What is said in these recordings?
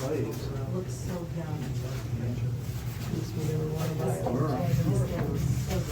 Looks so young. Makes me really want to buy it.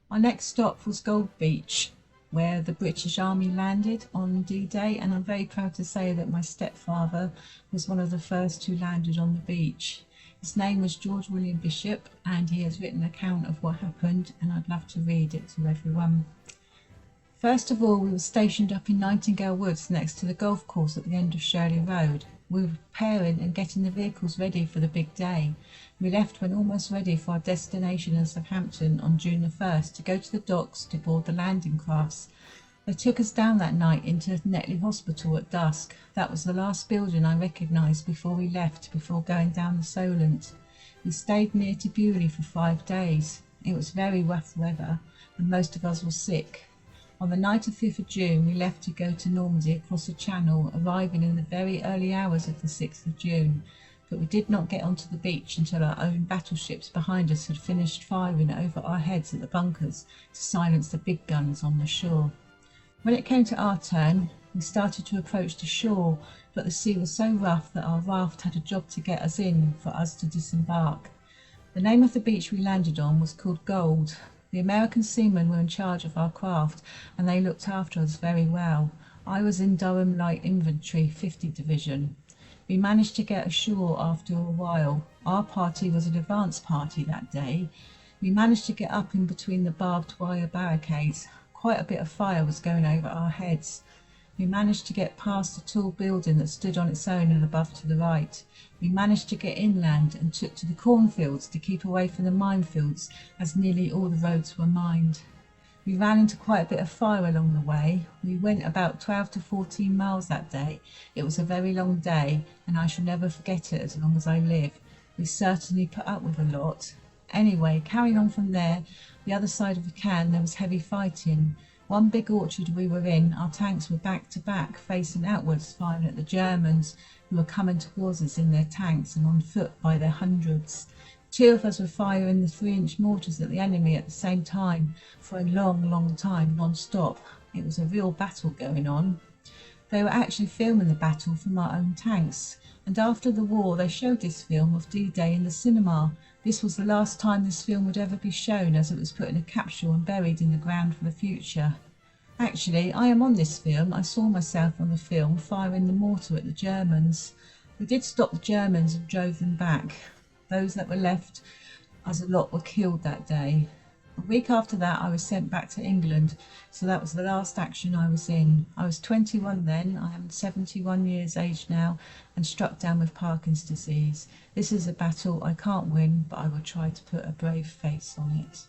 Our next stop was Gold Beach, where the British Army landed on D-Day, and I'm very proud to say that my stepfather was one of the first who landed on the beach. His name was George William Bishop, and he has written an account of what happened, and I'd love to read it to everyone. First of all, we were stationed up in Nightingale Woods next to the golf course at the end of Shirley Road. We were preparing and getting the vehicles ready for the big day. We left when almost ready for our destination in Southampton on June the 1st to go to the docks to board the landing crafts. They took us down that night into Netley Hospital at dusk. That was the last building I recognised before we left, before going down the Solent. We stayed near to Bewley for 5 days. It was very rough weather and most of us were sick. On the night of 5th of June, we left to go to Normandy across the Channel, arriving in the very early hours of the 6th of June. But we did not get onto the beach until our own battleships behind us had finished firing over our heads at the bunkers to silence the big guns on the shore. When it came to our turn, we started to approach the shore, but the sea was so rough that our raft had a job to get us in for us to disembark. The name of the beach we landed on was called Gold. The American seamen were in charge of our craft, and they looked after us very well. I was in Durham Light Infantry, 50 Division. We managed to get ashore after a while. Our party was an advance party that day. We managed to get up in between the barbed wire barricades. Quite a bit of fire was going over our heads. We managed to get past a tall building that stood on its own and above to the right. We managed to get inland and took to the cornfields to keep away from the minefields, as nearly all the roads were mined. We ran into quite a bit of fire along the way. We went about 12 to 14 miles that day. It was a very long day, and I shall never forget it as long as I live. We certainly put up with a lot. Anyway, carrying on from there, the other side of the can, there was heavy fighting. One big orchard we were in, our tanks were back to back, facing outwards, firing at the Germans, who were coming towards us in their tanks and on foot by their hundreds. 2 of us were firing the 3-inch mortars at the enemy at the same time for a long time, non-stop. It was a real battle going on. They were actually filming the battle from our own tanks, and after the war they showed this film of D-Day in the cinema. This was the last time this film would ever be shown, as it was put in a capsule and buried in the ground for the future. Actually, I am on this film. I saw myself on the film firing the mortar at the Germans. We did stop the Germans and drove them back. Those that were left, as a lot, were killed that day. A week after that, I was sent back to England, so that was the last action I was in. I was 21 then. I am 71 years age now and struck down with Parkinson's disease. This is a battle I can't win, but I will try to put a brave face on it.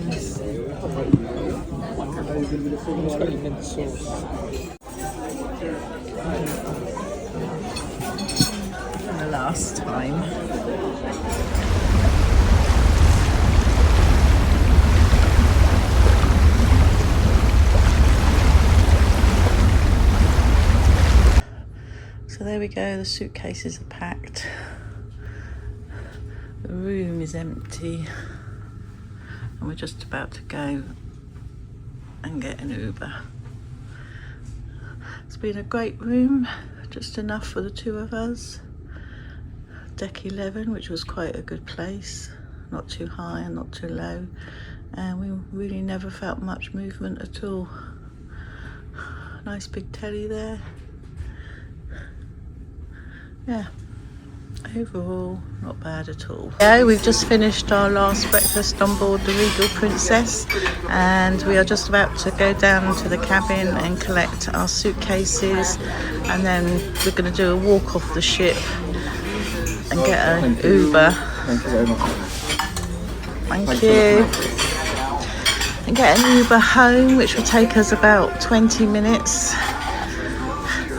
Nice. And the last time. So there we go, the suitcases are packed. The room is empty. And we're just about to go and get an Uber. It's been a great room, just enough for the two of us. Deck 11, which was quite a good place. Not too high and not too low. And we really never felt much movement at all. Nice big telly there. Yeah, overall not bad at all. Yeah, we've just finished our last breakfast on board the Regal Princess, and we are just about to go down to the cabin and collect our suitcases, and then we're going to do a walk off the ship and get an Uber. Thank you very much. Thank you. And get an Uber home, which will take us about 20 minutes.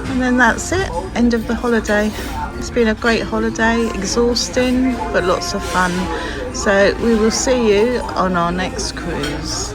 And then that's it, end of the holiday. It's been a great holiday, exhausting, but lots of fun. So we will see you on our next cruise.